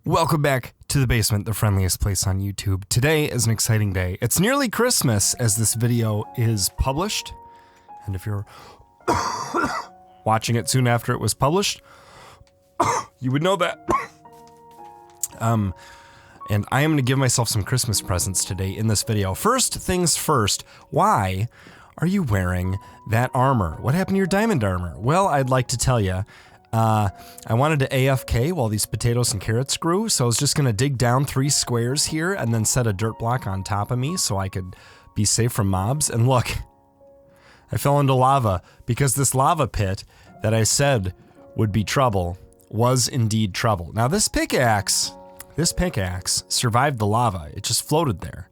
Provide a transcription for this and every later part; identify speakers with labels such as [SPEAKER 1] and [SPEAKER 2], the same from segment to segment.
[SPEAKER 1] Welcome back to the basement, the friendliest place on YouTube. Today is an exciting day. It's nearly Christmas as this video is published. And if you're watching it soon after it was published, you would know that. And I am going to give myself some Christmas presents today in this video. First things first, why are you wearing that armor? What happened to your diamond armor? Well, I'd like to tell you. I wanted to AFK while these potatoes and carrots grew, so I was just going to dig down 3 squares here and then set a dirt block on top of me so I could be safe from mobs. And look, I fell into lava because this lava pit that I said would be trouble was indeed trouble. Now this pickaxe survived the lava. It just floated there.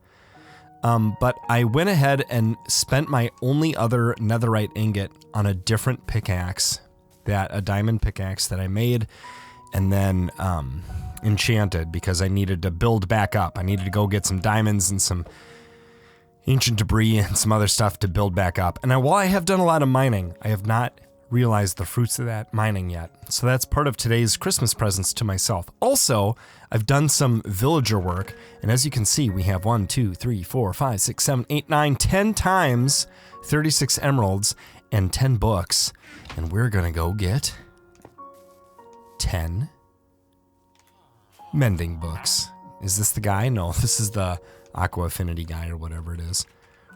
[SPEAKER 1] But I went ahead and spent my only other netherite ingot on a different pickaxe. A diamond pickaxe that I made and then enchanted because I needed to build back up. I needed to go get some diamonds and some ancient debris and some other stuff to build back up. And while I have done a lot of mining, I have not realized the fruits of that mining yet. So that's part of today's Christmas presents to myself. Also, I've done some villager work, and as you can see, we have 1, 2, 3, 4, 5, 6, 7, 8, 9, 10 times 36 emeralds and 10 books. And we're gonna go get 10 mending books. Is this the guy? No, this is the Aqua Affinity guy or whatever it is.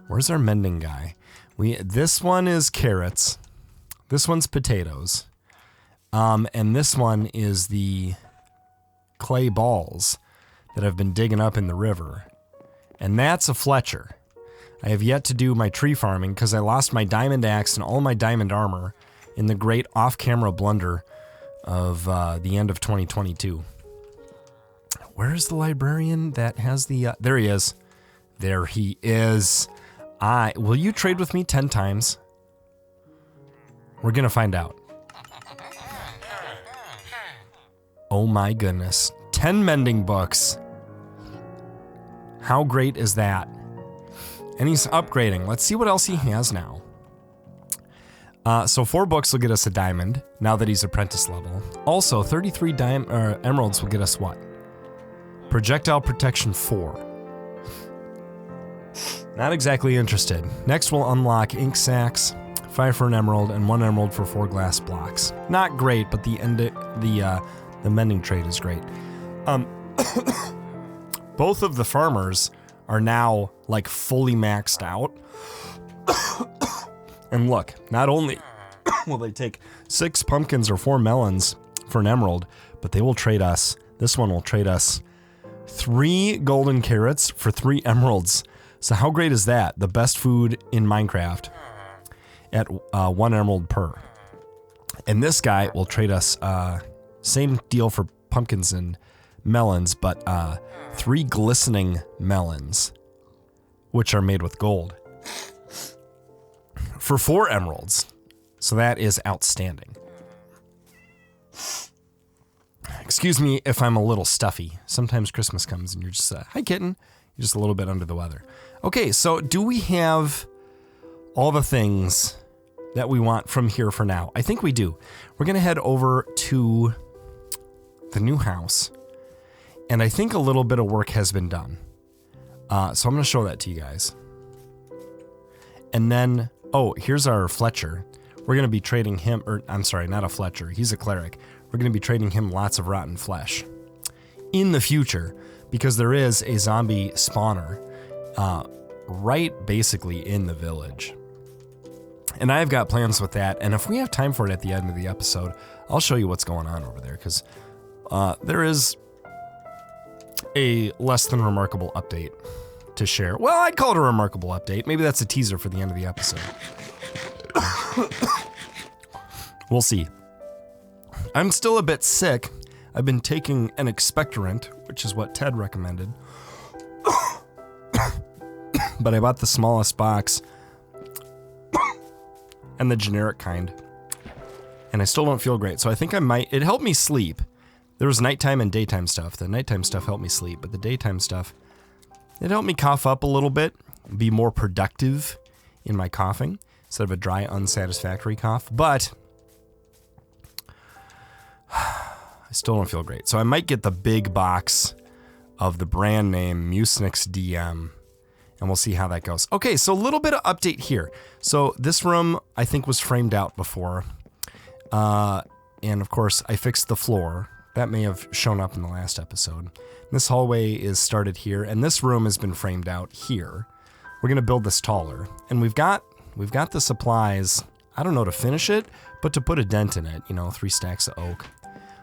[SPEAKER 1] Where's our mending guy? This one is carrots. This one's potatoes. And this one is the clay balls that I've been digging up in the river. And that's a Fletcher. I have yet to do my tree farming because I lost my diamond axe and all my diamond armor in the great off-camera blunder of the end of 2022. Where's the librarian that has the... there he is. There he is. Will you trade with me 10 times? We're gonna find out. Oh my goodness. 10 mending books. How great is that? And he's upgrading. Let's see what else he has now. So 4 books will get us a diamond, now that he's apprentice level. Also, 33 emeralds will get us what? Projectile protection 4. Not exactly interested. Next we'll unlock ink sacks, 5 for an emerald, and 1 emerald for 4 glass blocks. Not great, but the mending trade is great. Both of the farmers are now like fully maxed out. And look, not only will they take 6 pumpkins or 4 melons for an emerald, but they will trade us, this one will trade us 3 golden carrots for 3 emeralds. So how great is that? The best food in Minecraft at 1 emerald per. And this guy will trade us, same deal for pumpkins and melons, but 3 glistening melons, which are made with gold. For 4 emeralds. So that is outstanding. Excuse me if I'm a little stuffy. Sometimes Christmas comes and you're just, hi kitten. You're just a little bit under the weather. Okay, so do we have all the things that we want from here for now? I think we do. We're gonna head over to the new house. And I think a little bit of work has been done. So I'm gonna show that to you guys. And then, oh, here's our Fletcher. We're gonna be trading him, or I'm sorry, not a Fletcher, he's a cleric. We're gonna be trading him lots of rotten flesh in the future because there is a zombie spawner right basically in the village. And I've got plans with that, and if we have time for it at the end of the episode, I'll show you what's going on over there because there is a less than remarkable update to share. Well, I'd call it a remarkable update. Maybe that's a teaser for the end of the episode. We'll see. I'm still a bit sick. I've been taking an expectorant, which is what Ted recommended. But I bought the smallest box and the generic kind. And I still don't feel great. So I think I might, it helped me sleep. There was nighttime and daytime stuff. The nighttime stuff helped me sleep, but the daytime stuff, it helped me cough up a little bit, be more productive in my coughing instead of a dry, unsatisfactory cough. But I still don't feel great. So I might get the big box of the brand name Mucinex DM, and we'll see how that goes. Okay, so a little bit of update here. So this room, I think, was framed out before. And of course, I fixed the floor. That may have shown up in the last episode. This hallway is started here, and this room has been framed out here. We're gonna build this taller, and we've got the supplies, I don't know, to finish it, but to put a dent in it, 3 stacks of oak.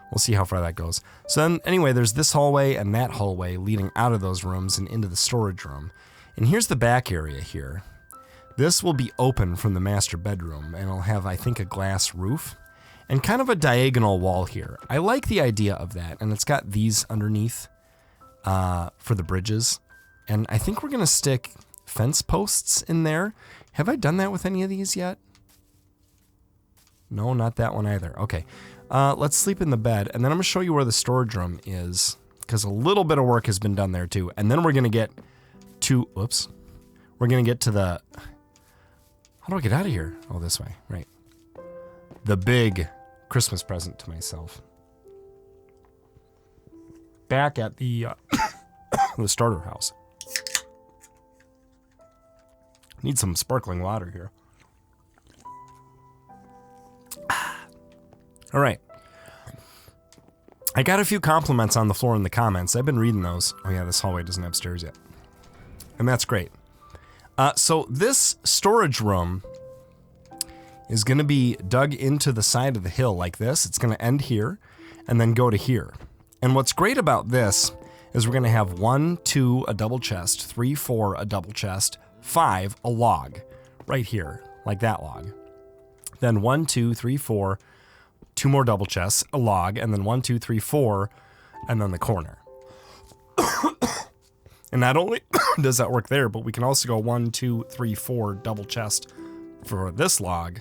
[SPEAKER 1] We'll see how far that goes. So then, anyway, there's this hallway and that hallway leading out of those rooms and into the storage room. And here's the back area here. This will be open from the master bedroom, and it'll have, I think, a glass roof and kind of a diagonal wall here. I like the idea of that, and it's got these underneath for the bridges. And I think we're gonna stick fence posts in there. Have I done that with any of these yet? No, not that one either. Okay. Let's sleep in the bed, and then I'm gonna show you where the storage room is, because a little bit of work has been done there too. And then we're gonna get to, we're gonna get to the, how do I get out of here? Oh, this way, right. The big Christmas present to myself. Back at the, the starter house. Need some sparkling water here. All right. I got a few compliments on the floor in the comments. I've been reading those. Oh yeah, this hallway doesn't have stairs yet. And that's great. So this storage room is going to be dug into the side of the hill like this. It's going to end here and then go to here. And what's great about this is we're going to have 1, 2, a double chest, 3, 4, a double chest, 5, a log right here, like that log. Then 1, 2, 3, 4, 2 more double chests, a log, and then 1, 2, 3, 4, and then the corner. And not only does that work there, but we can also go 1, 2, 3, 4 double chest for this log,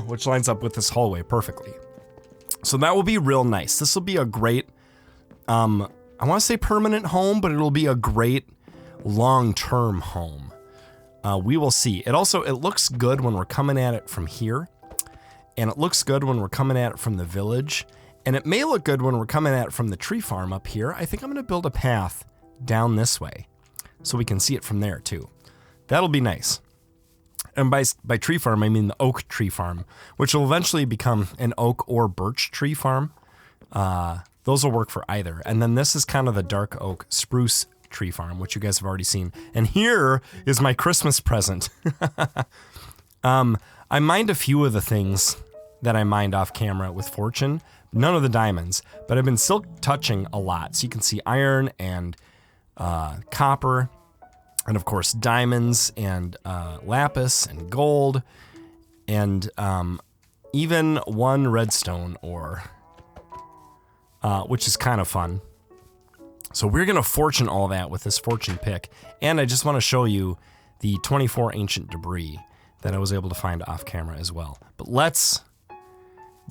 [SPEAKER 1] which lines up with this hallway perfectly. So that will be real nice. This will be a great, I want to say permanent home, but it'll be a great long-term home. We will see. It looks good when we're coming at it from here, and it looks good when we're coming at it from the village, and it may look good when we're coming at it from the tree farm up here. I think I'm going to build a path down this way so we can see it from there too. That'll be nice. And by tree farm, I mean the oak tree farm, which will eventually become an oak or birch tree farm. Those will work for either. And then this is kind of the dark oak spruce tree farm, which you guys have already seen. And here is my Christmas present. I mined a few of the things that I mined off camera with Fortune, none of the diamonds, but I've been silk touching a lot. So you can see iron and copper, and of course diamonds and lapis and gold, and even 1 redstone ore, which is kind of fun. So we're gonna fortune all that with this fortune pick, and I just want to show you the 24 ancient debris that I was able to find off camera as well. But let's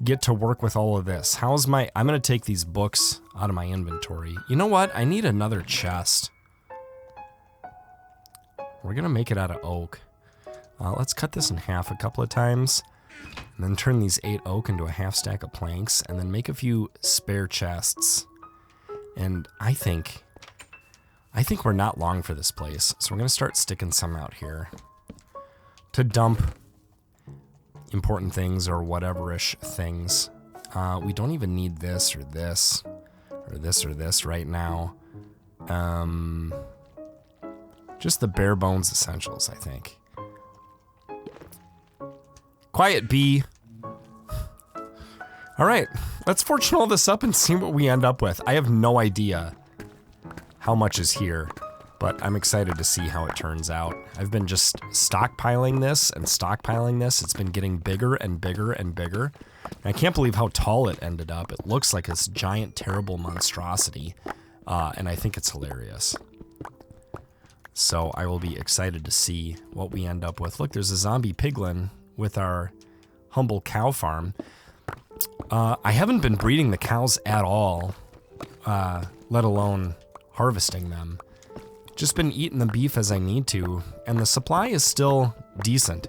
[SPEAKER 1] get to work with all of this. I'm gonna take these books out of my inventory. You know what? I need another chest. We're gonna make it out of oak. Let's cut this in half a couple of times, and then turn these 8 oak into a half stack of planks, and then make a few spare chests. And I think we're not long for this place, so we're gonna start sticking some out here to dump important things or whatever-ish things. We don't even need this or this or this or this right now. Just the bare bones essentials, I think. Quiet bee. All right, let's fortune all this up and see what we end up with. I have no idea how much is here, but I'm excited to see how it turns out. I've been just stockpiling this and stockpiling this. It's been getting bigger and bigger and bigger. And I can't believe how tall it ended up. It looks like this giant, terrible monstrosity, and I think it's hilarious. So I will be excited to see what we end up with. Look, there's a zombie piglin with our humble cow farm. I haven't been breeding the cows at all, let alone harvesting them. Just been eating the beef as I need to, and the supply is still decent.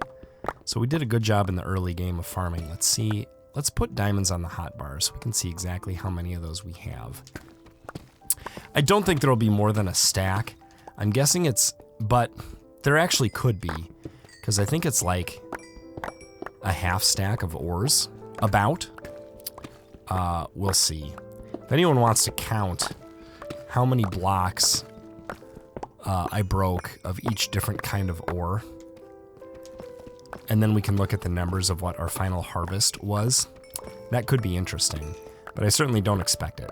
[SPEAKER 1] So we did a good job in the early game of farming. Let's see. Let's put diamonds on the hotbar so we can see exactly how many of those we have. I don't think there'll be more than a stack. I'm guessing it's, but there actually could be, because I think it's like a half stack of ores, about. We'll see. If anyone wants to count how many blocks I broke of each different kind of ore, and then we can look at the numbers of what our final harvest was. That could be interesting, but I certainly don't expect it.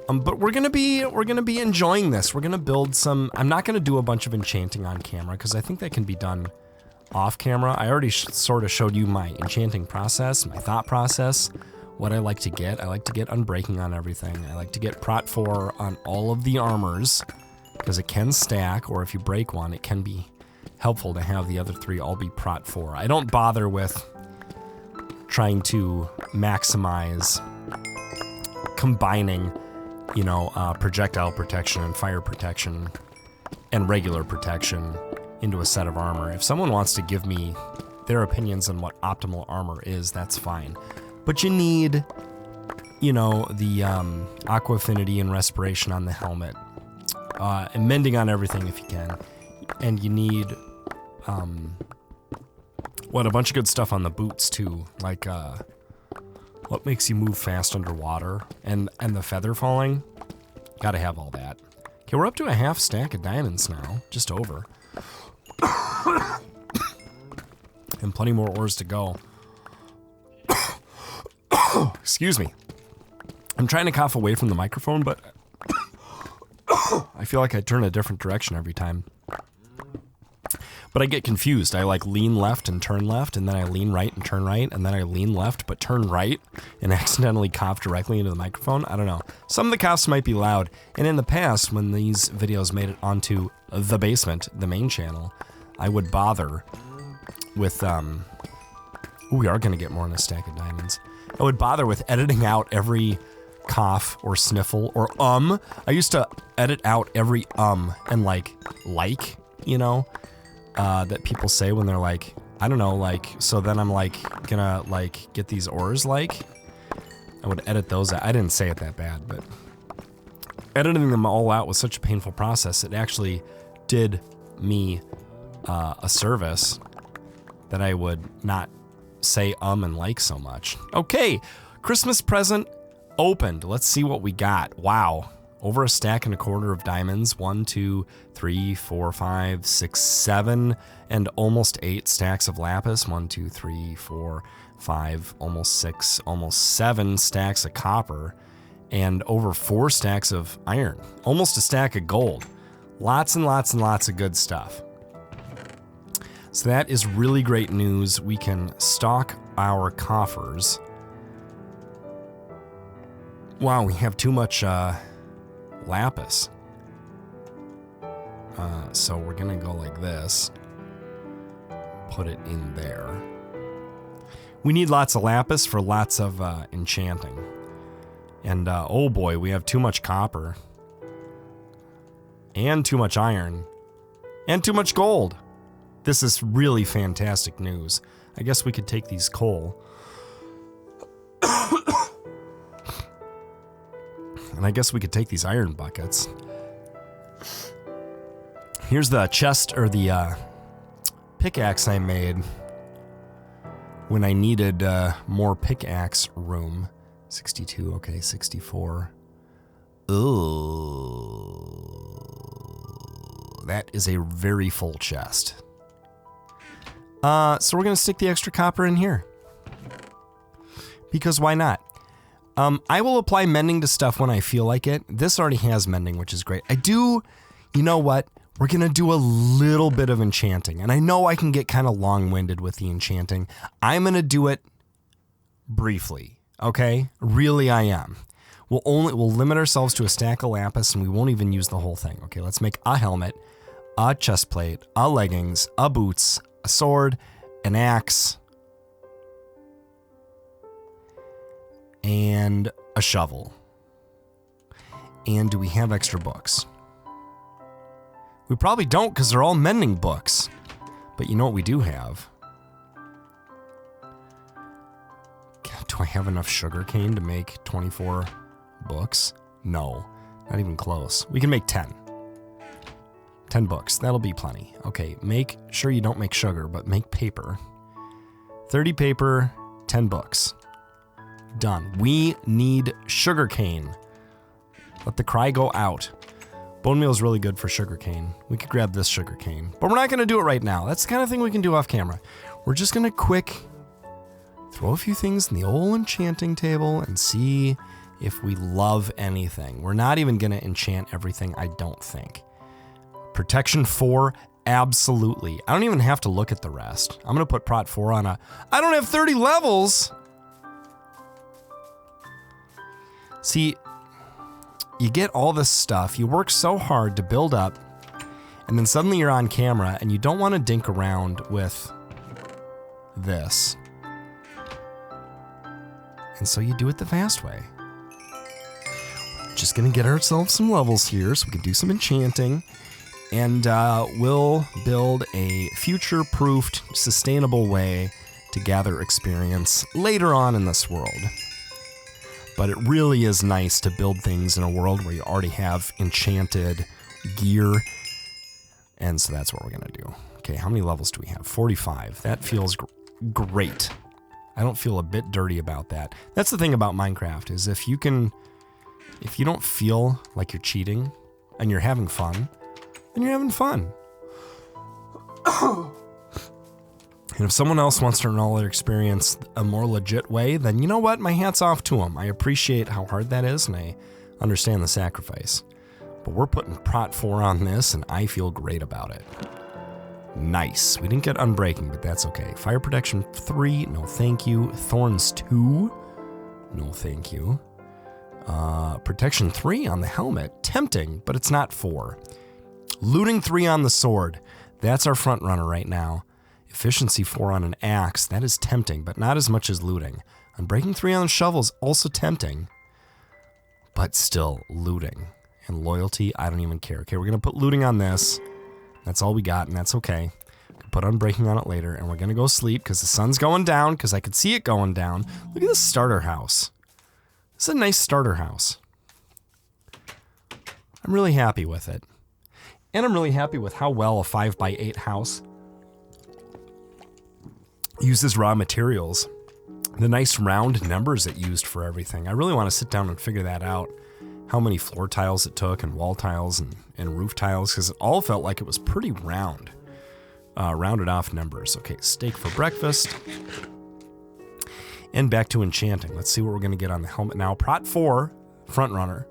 [SPEAKER 1] But we're gonna be enjoying this. We're gonna build some. I'm not gonna do a bunch of enchanting on camera because I think that can be done off camera. I already sort of showed you my enchanting process, my thought process, what I like to get. I like to get unbreaking on everything. I like to get Prot 4 on all of the armors because it can stack, or if you break one, it can be helpful to have the other 3 all be Prot 4. I don't bother with trying to maximize combining, you know, projectile protection and fire protection and regular protection into a set of armor. If someone wants to give me their opinions on what optimal armor is, that's fine. But you need, you know, the aqua affinity and respiration on the helmet, and mending on everything if you can. And you need, what, a bunch of good stuff on the boots too, like what makes you move fast underwater, and the feather falling. Gotta have all that. Okay, we're up to a half stack of diamonds now, just over. And plenty more ores to go. Excuse me. I'm trying to cough away from the microphone, but I feel like I turn a different direction every time. But I get confused. I like lean left and turn left, and then I lean right and turn right, and then I lean left but turn right and accidentally cough directly into the microphone. I don't know. Some of the coughs might be loud. And in the past, when these videos made it onto The Basement, the main channel, I would bother with, ooh, we are gonna get more in a stack of diamonds. I would bother with editing out every cough or sniffle or I used to edit out every and like, you know, that people say when they're like, I don't know, like, so then I'm like, gonna like get these ores, like, I would edit those out. I didn't say it that bad, but editing them all out was such a painful process. It actually did me a service that I would not say and like so much. Okay, Christmas present opened. Let's see what we got. Wow, over a stack and a quarter of diamonds. 1, 2, 3, 4, 5, 6, 7, and almost 8 stacks of lapis. 1, 2, 3, 4, 5, almost 6, almost 7 stacks of copper, and over 4 stacks of iron. Almost a stack of gold. Lots and lots and lots of good stuff. So that is really great news. We can stock our coffers. Wow, we have too much lapis. So we're gonna go like this. Put it in there. We need lots of lapis for lots of enchanting. And oh boy, we have too much copper. And too much iron. And too much gold. This is really fantastic news. I guess we could take these coal. And I guess we could take these iron buckets. Here's the chest, or the pickaxe I made when I needed more pickaxe room. 62, okay, 64. Ooh. That is a very full chest. So we're gonna stick the extra copper in here. Because why not? I will apply mending to stuff when I feel like it. This already has mending, which is great. You know what? We're gonna do a little bit of enchanting. And I know I can get kind of long-winded with the enchanting. I'm gonna do it briefly, okay? Really, I am. We'll limit ourselves to a stack of lapis, and we won't even use the whole thing. Okay, let's make a helmet, a chest plate, a leggings, a boots, a sword, an axe, and a shovel. And do we have extra books? We probably don't, because they're all mending books. But you know what we do have? God, do I have enough sugarcane to make 24 books? No, not even close. We can make 10. 10 books, that'll be plenty. Okay, make sure you don't make sugar, but make paper. 30 paper, 10 books. Done. We need sugarcane. Let the cry go out. Bone meal is really good for sugarcane. We could grab this sugarcane, but we're not going to do it right now. That's the kind of thing we can do off camera. We're just going to quick throw a few things in the old enchanting table and see if we love anything. We're not even going to enchant everything, I don't think. Protection 4, absolutely. I don't even have to look at the rest. I'm going to put Prot 4 on a... I don't have 30 levels! See... You get all this stuff, you work so hard to build up, and then suddenly you're on camera and you don't want to dink around with this. And so you do it the fast way. Just gonna get ourselves some levels here so we can do some enchanting, and we'll build a future-proofed, sustainable way to gather experience later on in this world. But it really is nice to build things in a world where you already have enchanted gear. And so that's what we're going to do. Okay, how many levels do we have? 45. That feels great. I don't feel a bit dirty about that. That's the thing about Minecraft, is if you don't feel like you're cheating and you're having fun, then you're having fun. And if someone else wants to know their experience a more legit way, then you know what? My hat's off to them. I appreciate how hard that is, and I understand the sacrifice. But we're putting Prot 4 on this, and I feel great about it. Nice. We didn't get Unbreaking, but that's okay. Fire Protection 3, no thank you. Thorns 2, no thank you. Protection 3 on the helmet, tempting, but it's not 4. Looting 3 on the sword, that's our front runner right now. Efficiency 4 on an axe, that is tempting, but not as much as looting. Unbreaking 3 on the shovel is also tempting, but still looting. And loyalty, I don't even care. Okay, we're going to put looting on this. That's all we got, and that's okay. We can put Unbreaking on it later, and we're going to go sleep because the sun's going down, because I could see it going down. Look at this starter house. This is a nice starter house. I'm really happy with it. And I'm really happy with how well a 5x8 house uses raw materials. The nice round numbers it used for everything. I really want to sit down and figure that out. How many floor tiles it took, and wall tiles, and roof tiles, because it all felt like it was pretty round. Rounded off numbers. Okay, steak for breakfast. And back to enchanting. Let's see what we're going to get on the helmet now. Prot 4, front runner.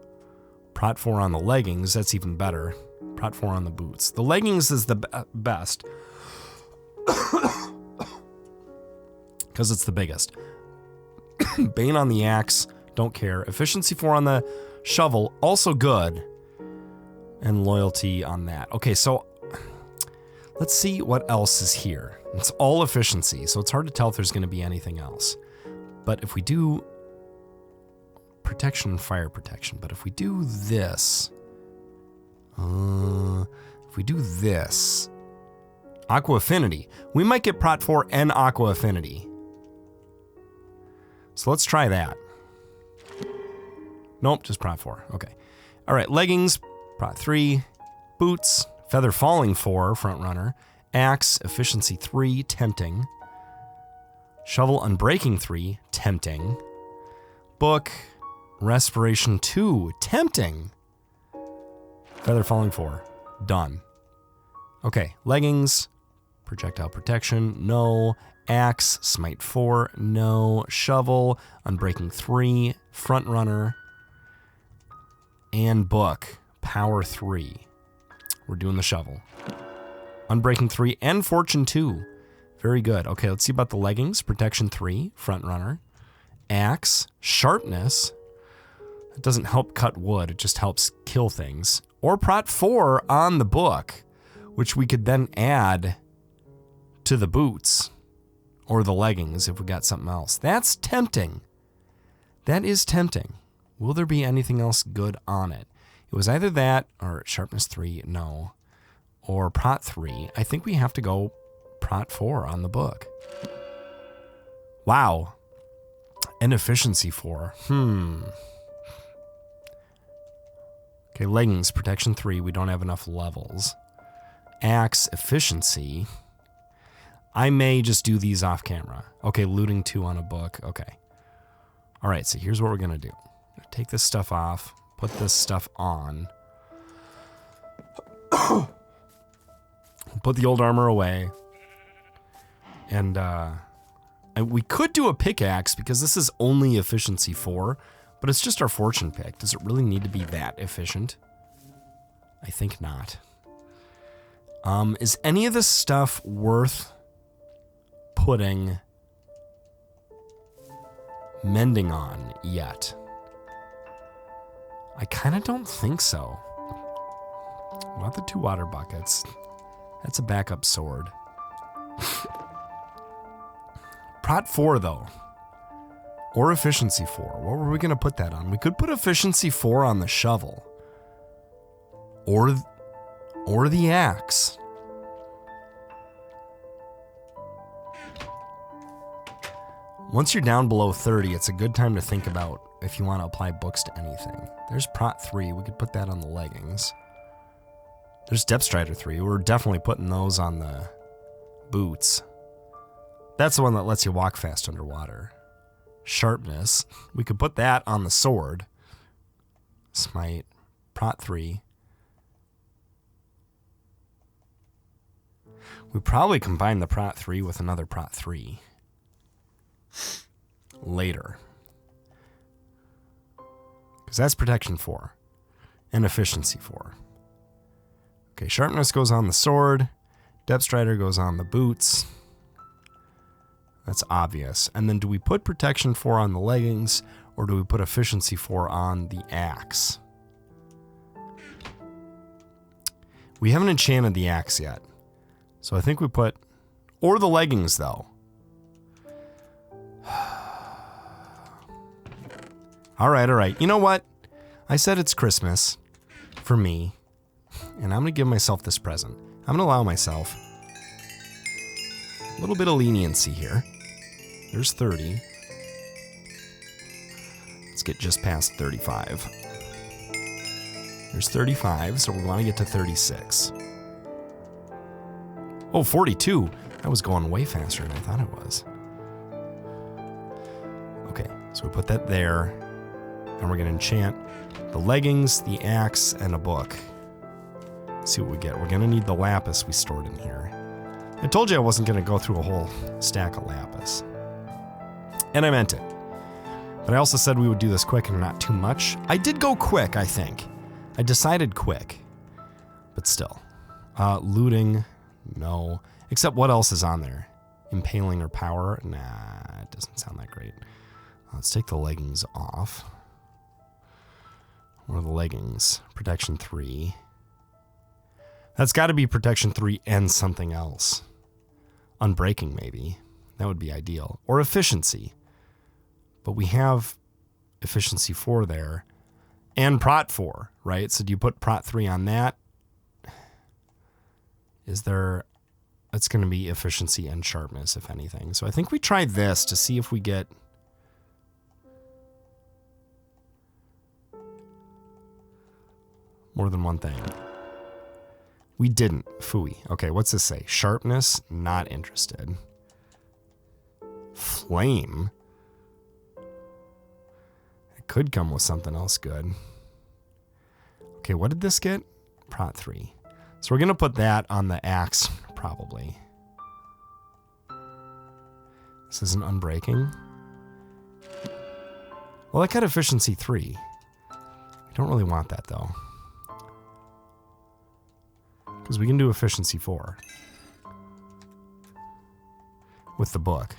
[SPEAKER 1] Prot 4 on the leggings, that's even better. Prot 4 on the boots. The leggings is the best. Because it's the biggest. Bane on the axe, don't care. Efficiency 4 on the shovel, also good. And loyalty on that. Okay, so let's see what else is here. It's all efficiency, so it's hard to tell if there's going to be anything else. But if we do protection and fire protection, but if we do this, Aqua Affinity, we might get Prot 4 and Aqua Affinity. So let's try that. Nope, just Prot 4. Okay. All right, leggings, Prot 3, boots, feather falling 4, front runner, axe, efficiency 3, tempting, shovel unbreaking 3, tempting, book, respiration 2, tempting, feather falling 4, done. Okay, leggings, projectile protection, no. Axe, smite 4, no. Shovel, unbreaking 3, front runner, and book, power 3. We're doing the shovel. Unbreaking 3 and fortune 2. Very good. Okay, let's see about the leggings. Protection 3, front runner. Axe, sharpness. It doesn't help cut wood, it just helps kill things. Or Prot 4 on the book, which we could then add to the boots. Or the leggings if we got something else. That's tempting. That is tempting. Will there be anything else good on it? It was either that or sharpness 3, no. Or Prot 3. I think we have to go Prot 4 on the book. Wow. And efficiency 4. Okay, leggings, protection 3. We don't have enough levels. Axe, efficiency. I may just do these off camera. Okay, looting 2 on a book. Okay. All right, so here's what we're going to do. Take this stuff off. Put this stuff on. Put the old armor away. And we could do a pickaxe because this is only efficiency 4, but it's just our fortune pick. Does it really need to be that efficient? I think not. Is any of this stuff worth putting mending on yet? I kind of don't think so. Not the 2 water buckets. That's a backup sword. Prot 4 though. Or efficiency 4. What were we going to put that on? We could put efficiency 4 on the shovel. Or the axe. Once you're down below 30, it's a good time to think about if you want to apply books to anything. There's Prot 3. We could put that on the leggings. There's Depth Strider 3. We're definitely putting those on the boots. That's the one that lets you walk fast underwater. Sharpness. We could put that on the sword. Smite. Prot 3. We probably combine the Prot 3 with another Prot 3. Later. Because that's protection 4. And efficiency 4. Okay, sharpness goes on the sword. Depth Strider goes on the boots. That's obvious. And then do we put protection 4 on the leggings, or do we put efficiency 4 on the axe? We haven't enchanted the axe yet. So I think we put... Or the leggings, though. All right. You know what? I said it's Christmas for me, and I'm going to give myself this present. I'm going to allow myself a little bit of leniency here. There's 30. Let's get just past 35. There's 35, so we want to get to 36. Oh, 42. That was going way faster than I thought it was. Okay, so we put that there, and we're going to enchant the leggings, the axe, and a book. Let's see what we get. We're going to need the lapis we stored in here. I told you I wasn't going to go through a whole stack of lapis. And I meant it. But I also said we would do this quick and not too much. I did go quick, I think. I decided quick. But still. Looting, no. Except what else is on there? Impaling or power? Nah, it doesn't sound that great. Let's take the leggings off. Or the leggings. Protection 3. That's got to be protection 3 and something else. Unbreaking, maybe. That would be ideal. Or efficiency. But we have efficiency 4 there. And Prot 4, right? So do you put Prot 3 on that? Is there... That's going to be efficiency and sharpness, if anything. So I think we try this to see if we get... more than one thing. We didn't. Phooey. Okay, what's this say? Sharpness? Not interested. Flame? It could come with something else good. Okay, what did this get? Prot 3. So we're going to put that on the axe, probably. This isn't unbreaking. Well, that got efficiency 3. We don't really want that, though. Because we can do efficiency 4. With the book.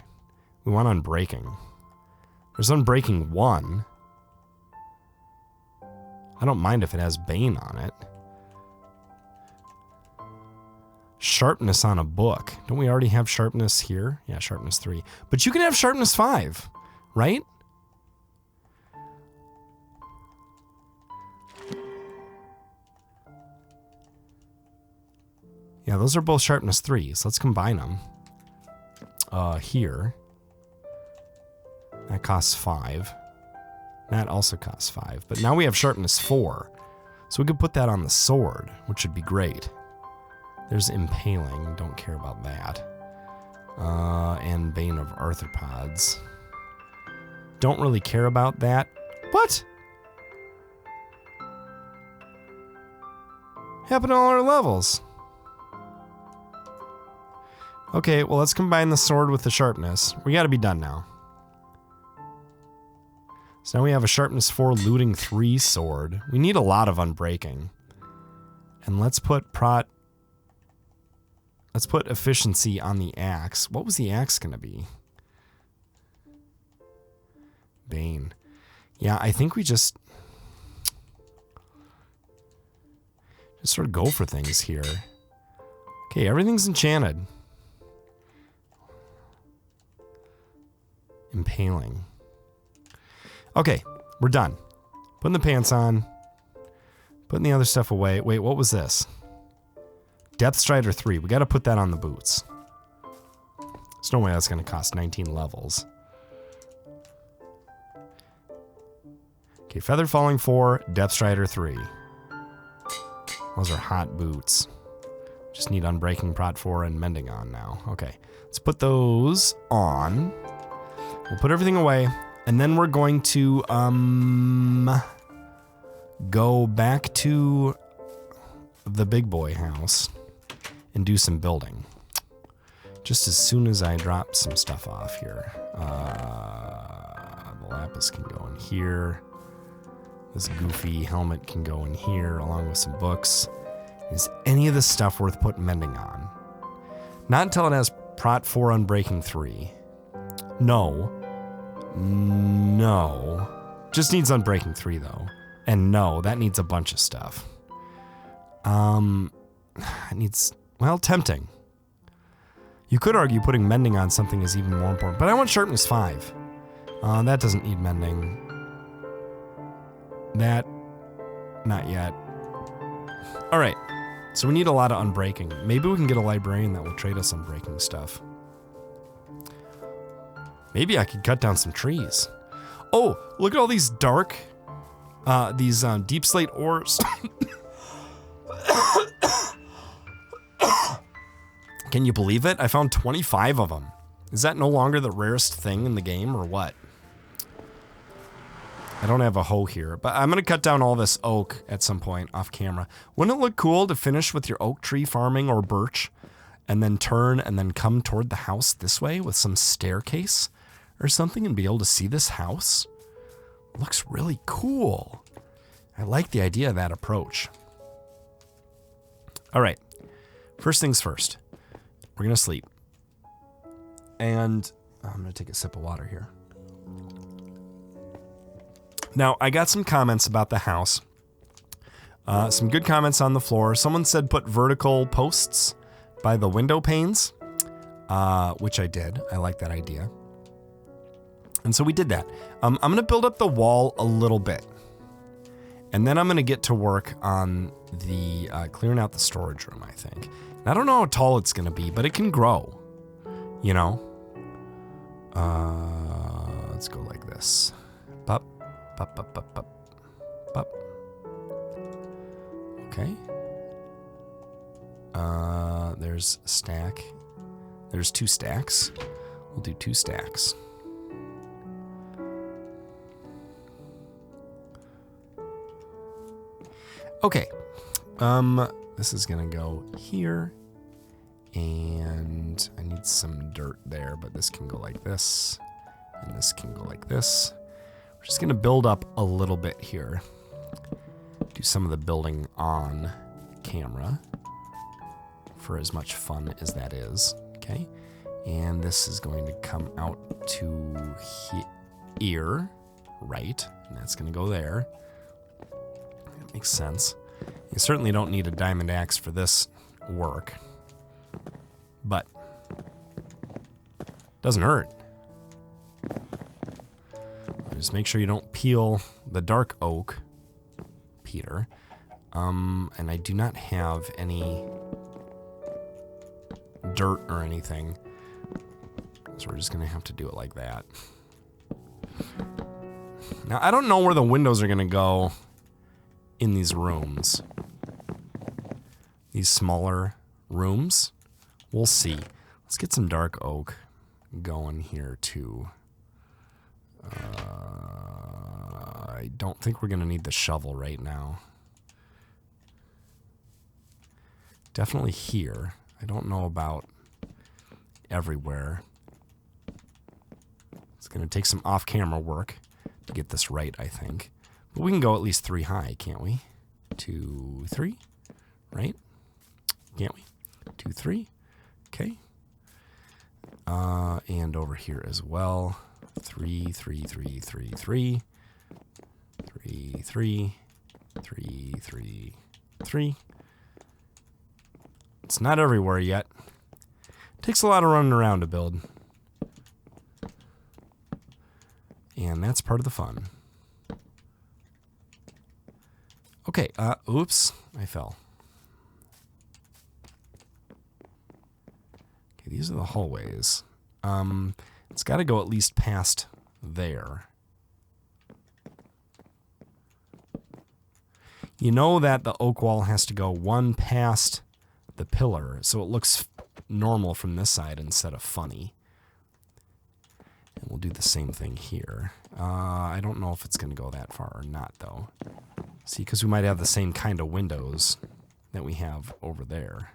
[SPEAKER 1] We want unbreaking. There's unbreaking 1. I don't mind if it has Bane on it. Sharpness on a book. Don't we already have sharpness here? Yeah, sharpness 3. But you can have sharpness 5, right? Yeah, those are both sharpness 3s. Let's combine them. here. That costs 5. That also costs 5. But now we have sharpness 4. So we could put that on the sword, which would be great. There's impaling. Don't care about that. And Bane of Arthropods. Don't really care about that. What? Happened to all our levels. Okay, well, let's combine the sword with the sharpness. We gotta be done now. So now we have a sharpness 4, looting 3 sword. We need a lot of unbreaking. And let's put efficiency on the axe. What was the axe gonna be? Bane. Yeah, I think we just sort of go for things here. Okay, everything's enchanted. Impaling. Okay, we're done. Putting the pants on. Putting the other stuff away. Wait, what was this? Depth Strider 3. We gotta put that on the boots. There's no way that's gonna cost 19 levels. Okay, Feather Falling 4, Depth Strider 3. Those are hot boots. Just need Unbreaking Prot 4 and Mending on now. Okay, let's put those on. We'll put everything away, and then we're going to go back to the big boy house and do some building. Just as soon as I drop some stuff off here. The lapis can go in here. This goofy helmet can go in here along with some books. Is any of this stuff worth putting mending on? Not until it has Prot 4 Unbreaking 3. No. No. Just needs Unbreaking 3 though. And no, that needs a bunch of stuff. It needs, well, tempting. You could argue putting mending on something is even more important, but I want sharpness 5. That doesn't need mending. That, not yet. All right, so we need a lot of unbreaking. Maybe we can get a librarian that will trade us unbreaking stuff. Maybe I could cut down some trees. Oh, look at all these dark, deep slate ores. Can you believe it? I found 25 of them. Is that no longer the rarest thing in the game or what? I don't have a hoe here, but I'm going to cut down all this oak at some point off camera. Wouldn't it look cool to finish with your oak tree farming or birch and then turn and then come toward the house this way with some staircase or something and be able to see this house? It looks really cool. I like the idea of that approach. All right, first things first. We're going to sleep. And I'm going to take a sip of water here. Now, I got some comments about the house. Some good comments on the floor. Someone said put vertical posts by the window panes, which I did. I like that idea. And so we did that. I'm going to build up the wall a little bit. And then I'm going to get to work on the clearing out the storage room, I think. And I don't know how tall it's going to be, but it can grow, you know? Let's go like this. Bup, bup, bup, bup, bup, bup. Okay. There's a stack. There's 2 stacks. We'll do 2 stacks. Okay. This is gonna go here. And I need some dirt there, but this can go like this. And this can go like this. We're just gonna build up a little bit here. Do some of the building on camera for as much fun as that is, okay? And this is going to come out to here, right? And that's gonna go there. That makes sense. You certainly don't need a diamond axe for this work, but doesn't hurt. Just make sure you don't peel the dark oak, Peter. And I do not have any dirt or anything So we're just gonna have to do it like that. Now, I don't know where the windows are gonna go in these rooms. These smaller rooms. We'll see. Let's get some dark oak going here too. I don't think we're gonna need the shovel right now. Definitely here. I don't know about everywhere. It's gonna take some off-camera work to get this right, I think. But we can go at least 3 high, can't we? 2, 3, right? Can't we? 2, 3. Okay. And over here as well. 3, 3, 3, 3, 3. 3, 3, 3, 3, 3. It's not everywhere yet. Takes a lot of running around to build. And that's part of the fun. Okay, oops, I fell. Okay, these are the hallways. It's got to go at least past there. You know that the oak wall has to go one past the pillar, so it looks normal from this side instead of funny. And we'll do the same thing here. I don't know if it's going to go that far or not, though. See, because we might have the same kind of windows that we have over there.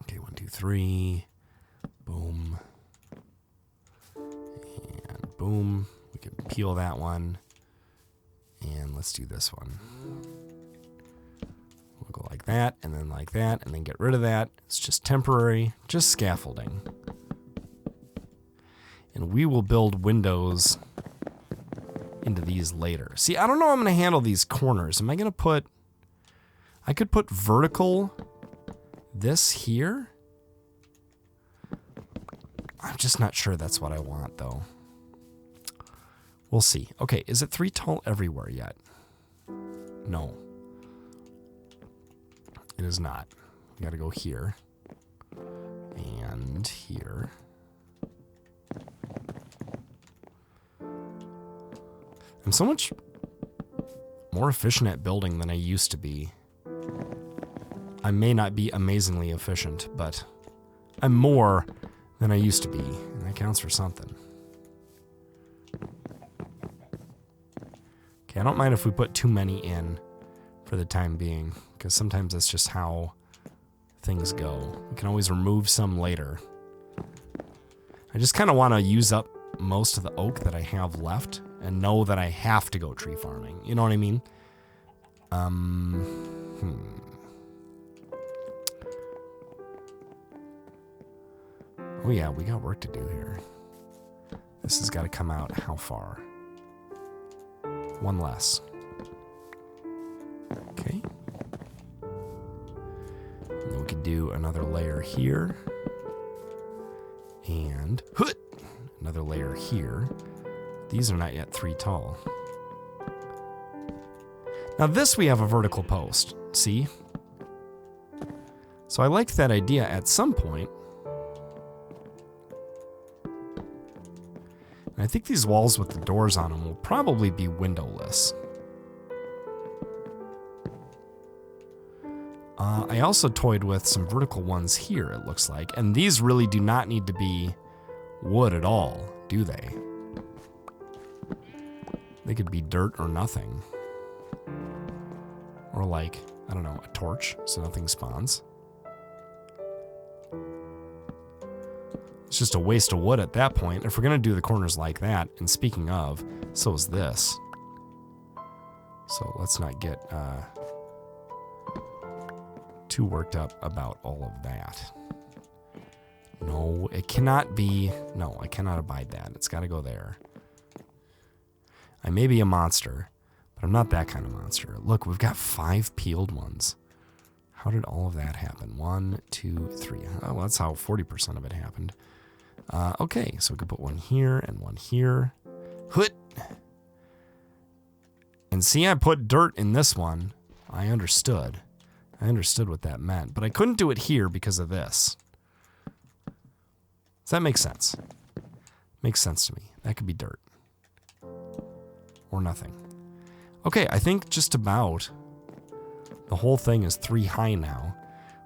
[SPEAKER 1] Okay, 1, 2, 3. Boom. And boom. We can peel that one. And let's do this one. We'll go like that, and then like that, and then get rid of that. It's just temporary, just scaffolding. And we will build windows into these later. See, I don't know how I'm going to handle these corners. Am I going to put... I could put vertical this here. I'm just not sure that's what I want, though. We'll see. Okay, is it 3 tall everywhere yet? No. It is not. We got to go here. And here. I'm so much more efficient at building than I used to be. I may not be amazingly efficient, but I'm more than I used to be, and that counts for something. Okay, I don't mind if we put too many in for the time being, because sometimes that's just how things go. We can always remove some later. I just kind of want to use up most of the oak that I have left and know that I have to go tree farming. You know what I mean? Oh yeah, we got work to do here. This has got to come out how far? 1 less. Okay. And then we could do another layer here. And another layer here. These are not yet 3 tall. Now this we have a vertical post, see? So I liked that idea at some point. And I think these walls with the doors on them will probably be windowless. I also toyed with some vertical ones here, it looks like. And these really do not need to be wood at all, do they? They could be dirt or nothing. Or like, I don't know, a torch so nothing spawns. It's just a waste of wood at that point. If we're going to do the corners like that, and speaking of, so is this. So let's not get too worked up about all of that. No, it cannot be... No, I cannot abide that. It's got to go there. I may be a monster, but I'm not that kind of monster. Look, we've got 5 peeled ones. How did all of that happen? 1, 2, 3. Oh, well, that's how 40% of it happened. Okay, so we could put one here and one here. Hoot! And see, I put dirt in this one. I understood. I understood what that meant. But I couldn't do it here because of this. Does that make sense? Makes sense to me. That could be dirt. Or nothing. Okay, I think just about the whole thing is 3 high now,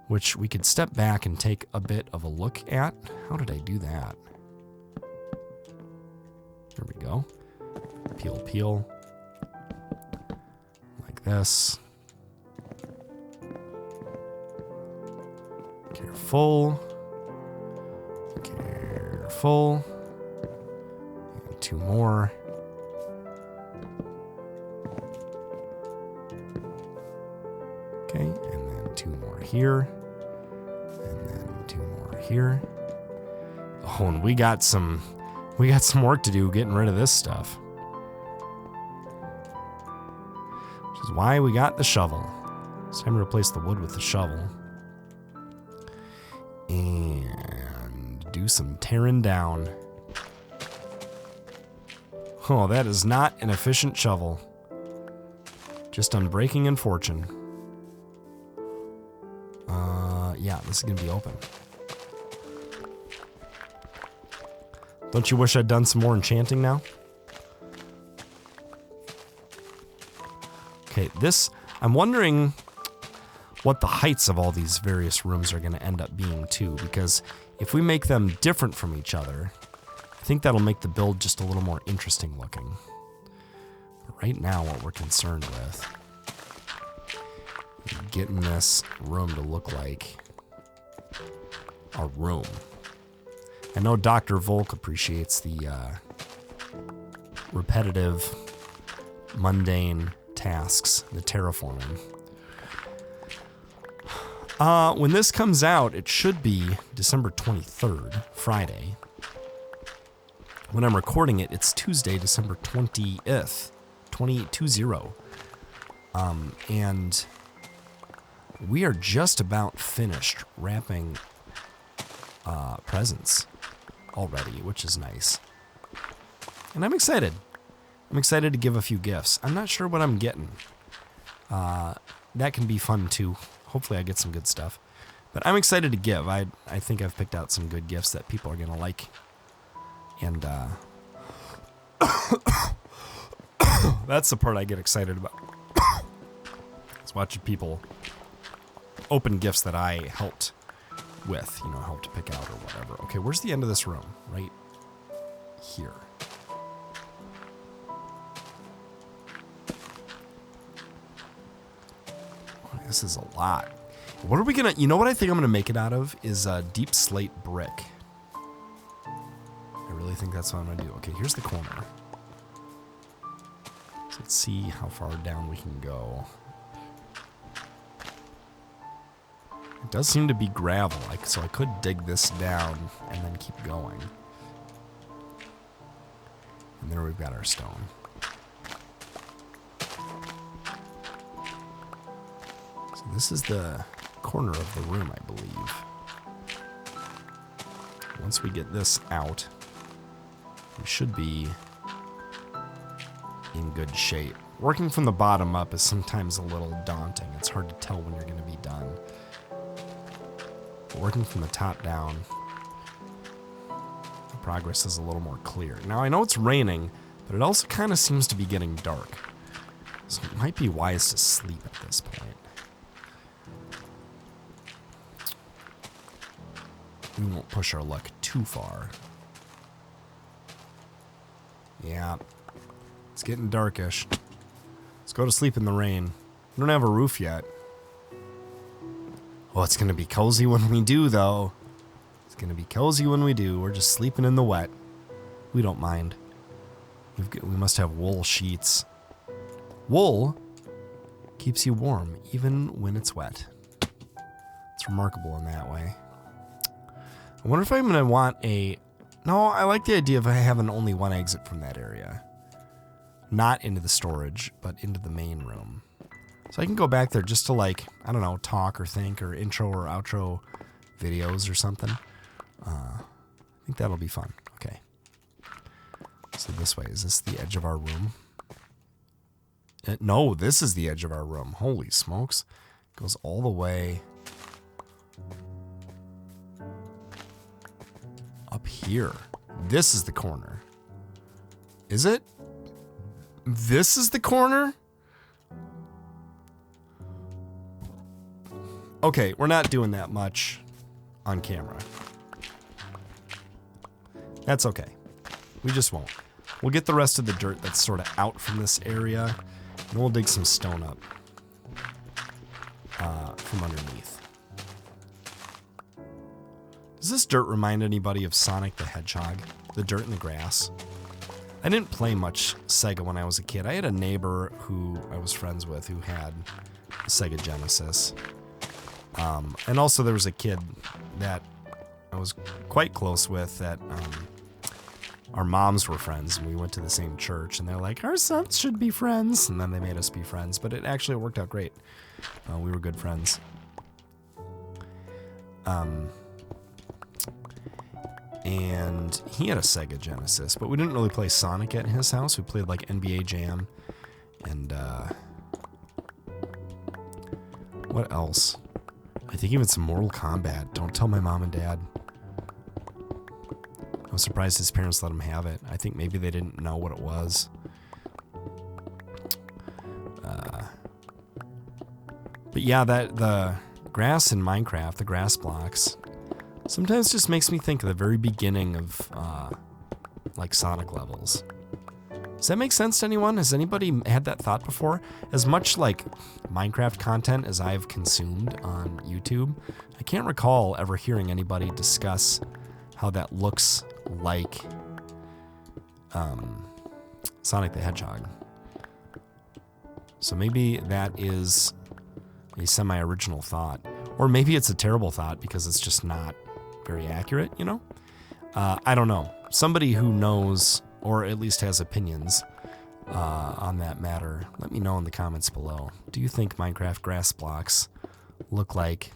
[SPEAKER 1] which we could step back and take a bit of a look at. How did I do that? There we go. Peel, peel. Like this. Careful. Careful. And 2 more. Okay, and then 2 more here. And then 2 more here. Oh, and we got some work to do getting rid of this stuff. Which is why we got the shovel. It's time to replace the wood with the shovel. And do some tearing down. Oh, that is not an efficient shovel. Just unbreaking and fortune. Yeah, this is gonna be open. Don't you wish I'd done some more enchanting now? Okay, I'm wondering what the heights of all these various rooms are gonna end up being too, because if we make them different from each other, I think that'll make the build just a little more interesting looking. But right now, what we're concerned with is getting this room to look like a room. I know Dr. Volk appreciates the repetitive, mundane tasks, the terraforming. When this comes out, it should be December 23rd, Friday. When I'm recording it, it's Tuesday, December 20th, 2020. And we are just about finished wrapping presents already, which is nice. And I'm excited. I'm excited to give a few gifts. I'm not sure what I'm getting. That can be fun too. Hopefully I get some good stuff. But I'm excited to give. I think I've picked out some good gifts that people are going to like. And that's the part I get excited about. It's watching people open gifts that I helped with, helped pick out or whatever. Okay, where's the end of this room? Right here. Oh, this is a lot. What are we gonna, what I think I'm gonna make it out of is deep slate brick. I really think that's what I'm gonna do. Okay, here's the corner. So let's see how far down we can go. It does seem to be gravel, so I could dig this down and then keep going. And there we've got our stone. So this is the corner of the room, I believe. Once we get this out, we should be in good shape. Working from the bottom up is sometimes a little daunting. It's hard to tell when you're going to be done. But working from the top down, the progress is a little more clear. Now, I know it's raining, but it also kind of seems to be getting dark. So it might be wise to sleep at this point. We won't push our luck too far. Yeah, it's getting darkish. Let's go to sleep in the rain. We don't have a roof yet. Oh, it's going to be cozy when we do, though. It's going to be cozy when we do. We're just sleeping in the wet. We don't mind. We must have wool sheets. Wool keeps you warm, even when it's wet. It's remarkable in that way. I wonder if I'm going to want a... No, I like the idea of having only one exit from that area. Not into the storage, but into the main room. So I can go back there just to, like, I don't know, talk or think or intro or outro videos or something. I think that'll be fun. Okay. So this way. Is this the edge of our room? No, this is the edge of our room. Holy smokes. It goes all the way up here. This is the corner. Is it? This is the corner? Okay, we're not doing that much on camera. That's okay. We just won't. We'll get the rest of the dirt that's sort of out from this area, and we'll dig some stone up from underneath. Does this dirt remind anybody of Sonic the Hedgehog? The dirt in the grass? I didn't play much Sega when I was a kid. I had a neighbor who I was friends with who had a Sega Genesis. And also there was a kid that I was quite close with that our moms were friends, and we went to the same church, and they're like, our sons should be friends, and then they made us be friends, but it actually worked out great. We were good friends. And he had a Sega Genesis, but we didn't really play Sonic at his house. We played like NBA Jam, and what else? I think even some Mortal Kombat. Don't tell my mom and dad. I'm surprised his parents let him have it. I think maybe they didn't know what it was. But yeah, the grass in Minecraft, the grass blocks, sometimes just makes me think of the very beginning of like Sonic levels. Does that make sense to anyone? Has anybody had that thought before? As much like Minecraft content as I've consumed on YouTube, I can't recall ever hearing anybody discuss how that looks like Sonic the Hedgehog. So maybe that is a semi-original thought. Or maybe it's a terrible thought because it's just not very accurate, you know? I don't know. Somebody who knows, or at least has opinions on that matter, let me know in the comments below. Do you think Minecraft grass blocks look like...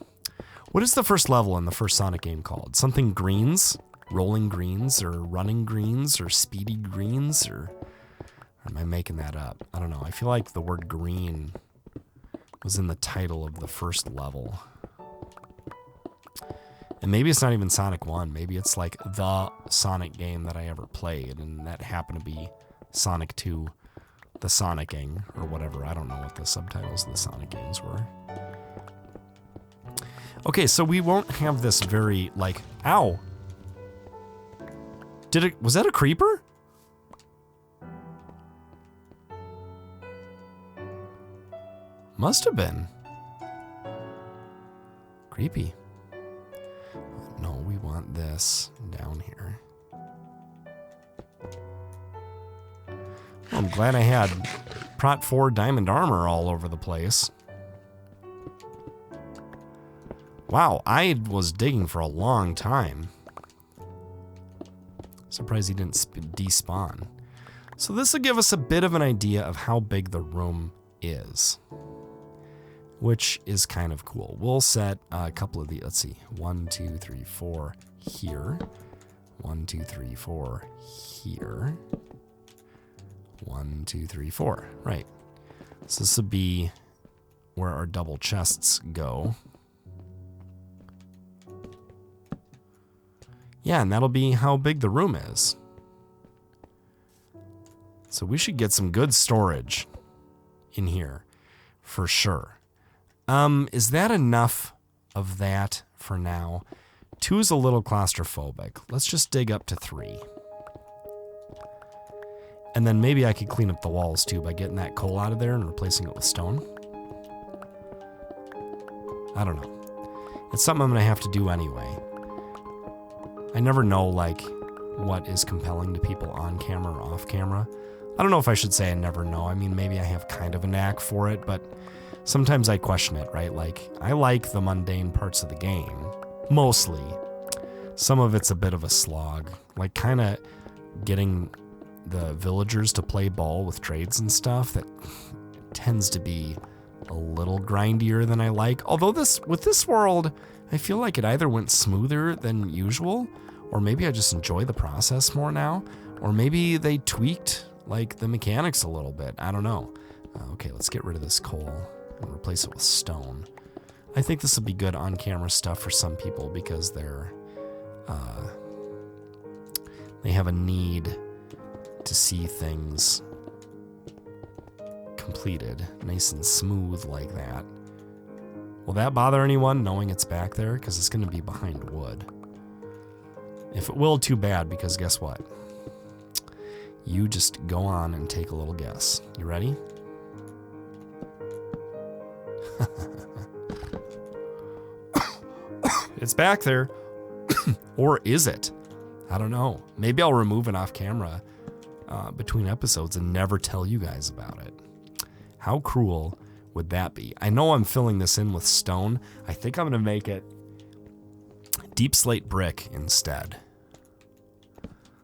[SPEAKER 1] What is the first level in the first Sonic game called? Something greens? Rolling greens, or running greens, or speedy greens, or am I making that up? I don't know. I feel like the word green was in the title of the first level. And maybe it's not even Sonic 1. Maybe it's like the Sonic game that I ever played, and that happened to be Sonic 2, the Sonicing, or whatever. I don't know what the subtitles of the Sonic games were. Okay, so we won't have this very, like, ow! Was that a creeper? Must have been. Creepy. No, we want this down here. Well, I'm glad I had Prot 4 diamond armor all over the place. Wow, I was digging for a long time. Surprised he didn't despawn. So this will give us a bit of an idea of how big the room is, which is kind of cool. We'll set a couple of the, let's see, 1, 2, 3, 4 here. 1, 2, 3, 4 here. 1, 2, 3, 4, right. So this will be where our double chests go. Yeah, and that'll be how big the room is. So we should get some good storage in here, for sure. Is that enough of that for now? 2 is a little claustrophobic. Let's just dig up to 3. And then maybe I could clean up the walls too by getting that coal out of there and replacing it with stone. I don't know. It's something I'm gonna have to do anyway. I never know, like, what is compelling to people on camera or off camera. I don't know if I should say I never know. I mean, maybe I have kind of a knack for it, but sometimes I question it, right? Like, I like the mundane parts of the game, mostly. Some of it's a bit of a slog, like kind of getting the villagers to play ball with trades and stuff. That tends to be a little grindier than I like. Although with this world, I feel like it either went smoother than usual, or maybe I just enjoy the process more now, or maybe they tweaked like the mechanics a little bit. I don't know. Okay, let's get rid of this coal and replace it with stone. I think this will be good on-camera stuff for some people because they're They have a need to see things completed, nice and smooth like that. Will that bother anyone knowing it's back there? Because it's going to be behind wood. If it will, too bad, because guess what? You just go on and take a little guess. You ready? It's back there. Or is it? I don't know. Maybe I'll remove it off camera between episodes and never tell you guys about it. How cruel would that be? I know I'm filling this in with stone. I think I'm going to make it deep slate brick instead.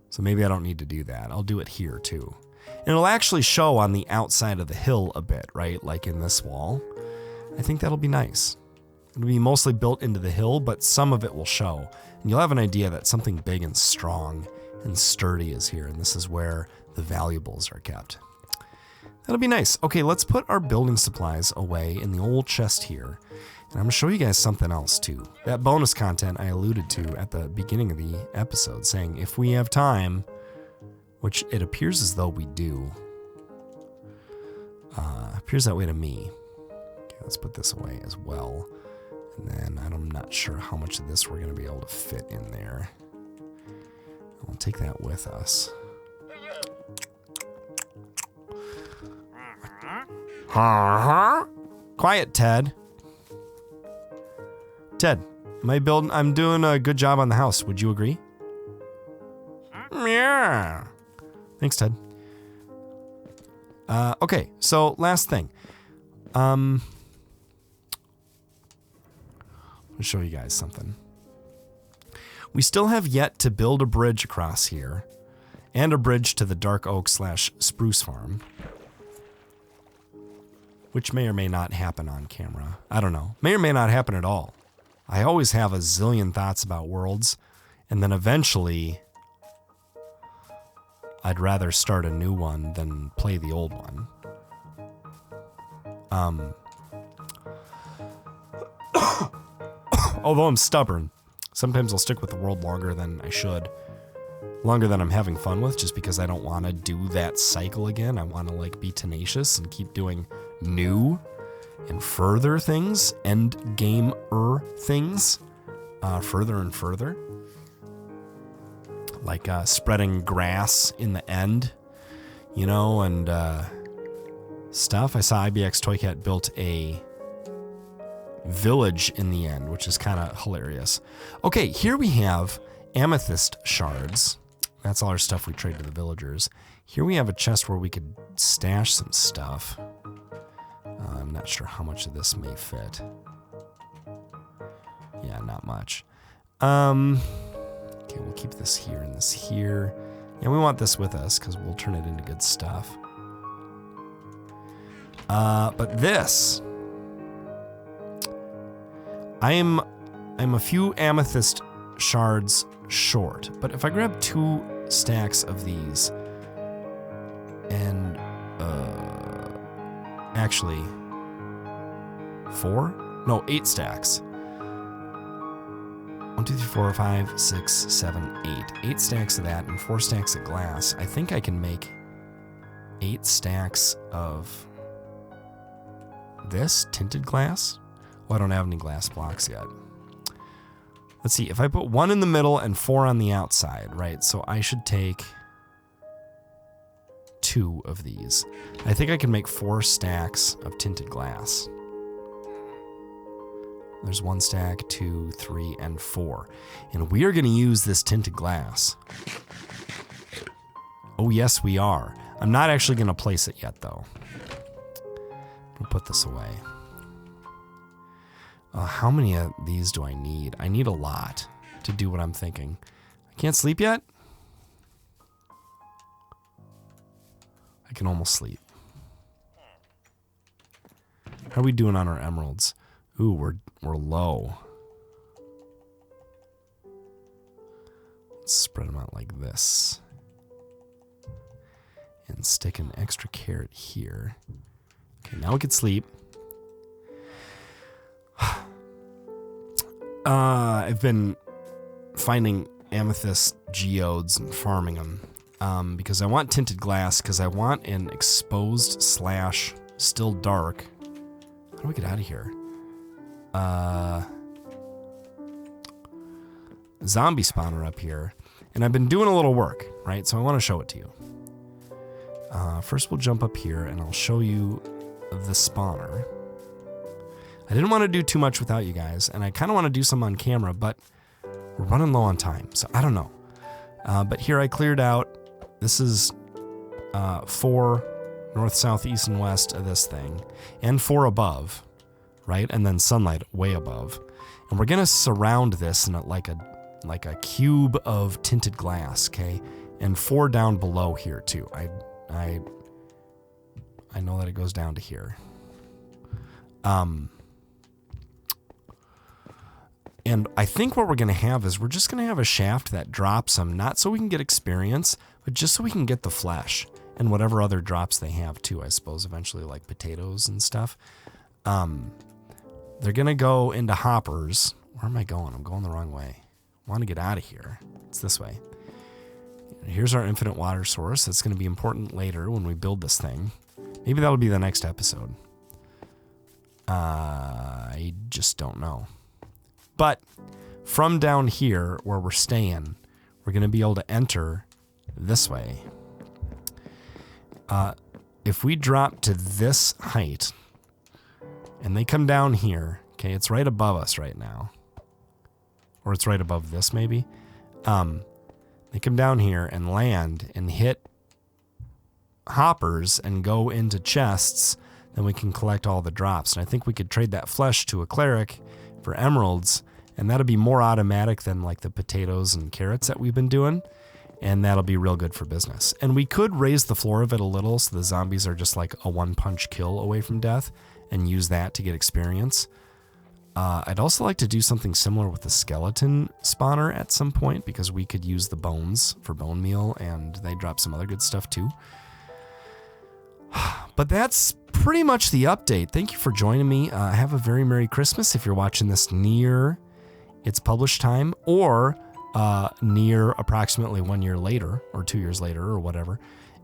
[SPEAKER 1] So maybe I don't need to do that. I'll do it here too. And it'll actually show on the outside of the hill a bit, right? Like in this wall. I think that'll be nice. It'll be mostly built into the hill, but some of it will show. And you'll have an idea that something big and strong and sturdy is here. And this is where the valuables are kept. That'll be nice. Okay, let's put our building supplies away in the old chest here. And I'm going to show you guys something else too. That bonus content I alluded to at the beginning of the episode, saying if we have time, which it appears as though we do. Appears that way to me. Okay, let's put this away as well. And then I'm not sure how much of this we're going to be able to fit in there. We'll take that with us. Quiet, Ted. Ted, I'm doing a good job on the house. Would you agree? Yeah. Thanks, Ted. Okay, so last thing. I'll show you guys something. We still have yet to build a bridge across here, and a bridge to the Dark Oak / Spruce Farm, which may or may not happen on camera. I don't know. May or may not happen at all. I always have a zillion thoughts about worlds, and then eventually I'd rather start a new one than play the old one. Although I'm stubborn, sometimes I'll stick with the world longer than I should. Longer than I'm having fun with, just because I don't want to do that cycle again. I want to like be tenacious and keep doing new and further things, end gamer things, further and further. Like spreading grass in the end, you know, and stuff. I saw IBX Toycat built a village in the end, which is kind of hilarious. Okay, here we have amethyst shards. That's all our stuff we trade to the villagers. Here we have a chest where we could stash some stuff. I'm not sure how much of this may fit. Yeah, not much. Okay, we'll keep this here and this here. Yeah, we want this with us because we'll turn it into good stuff. But this, I'm a few amethyst shards short, but if I grab 2 stacks of these and actually 4? No, 8 stacks. 1, 2, 3, 4, 5, 6, 7, 8. 8 stacks of that and 4 stacks of glass. I think I can make 8 stacks of this tinted glass. Well, I don't have any glass blocks yet. Let's see, if I put 1 in the middle and 4 on the outside, right? So I should take 2 of these. I think I can make 4 stacks of tinted glass. There's 1 stack, 2, 3, and 4. And we are going to use this tinted glass. Oh, yes, we are. I'm not actually going to place it yet, though. I'll put this away. How many of these do I need? I need a lot to do what I'm thinking. I can't sleep yet? I can almost sleep. How are we doing on our emeralds? Ooh, we're low. Let's spread them out like this. And stick an extra carrot here. Okay, now we can sleep. I've been finding amethyst geodes and farming them because I want tinted glass because I want an exposed / still dark. How do we get out of here? Zombie spawner up here. And I've been doing a little work, right? So I want to show it to you. First we'll jump up here and I'll show you the spawner. I didn't want to do too much without you guys, and I kind of want to do some on camera, but we're running low on time, so I don't know. But here I cleared out, this is 4 north, south, east, and west of this thing, and 4 above, right? And then sunlight way above. And we're going to surround this in like a cube of tinted glass, okay? And 4 down below here too. I know that it goes down to here. And I think what we're going to have is we're just going to have a shaft that drops them, not so we can get experience, but just so we can get the flesh and whatever other drops they have too, I suppose, eventually, like potatoes and stuff. They're going to go into hoppers. Where am I going? I'm going the wrong way. I want to get out of here. It's this way. Here's our infinite water source. That's going to be important later when we build this thing. Maybe that'll be the next episode. I just don't know. But from down here where we're staying, we're going to be able to enter this way. If we drop to this height and they come down here, okay, it's right above us right now. Or it's right above this maybe. They come down here and land and hit hoppers and go into chests, then we can collect all the drops. And I think we could trade that flesh to a cleric for emeralds, and that'll be more automatic than like the potatoes and carrots that we've been doing, and that'll be real good for business. And we could raise the floor of it a little so the zombies are just like a one-punch kill away from death and use that to get experience. I'd also like to do something similar with the skeleton spawner at some point because we could use the bones for bone meal and they drop some other good stuff too. But that's pretty much the update. Thank you for joining me. Have a very Merry Christmas if you're watching this near its published time or near approximately 1 year later or 2 years later or whatever.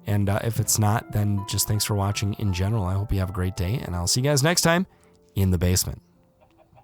[SPEAKER 1] And if it's not, then just thanks for watching in general. I hope you have a great day and I'll see you guys next time in the basement.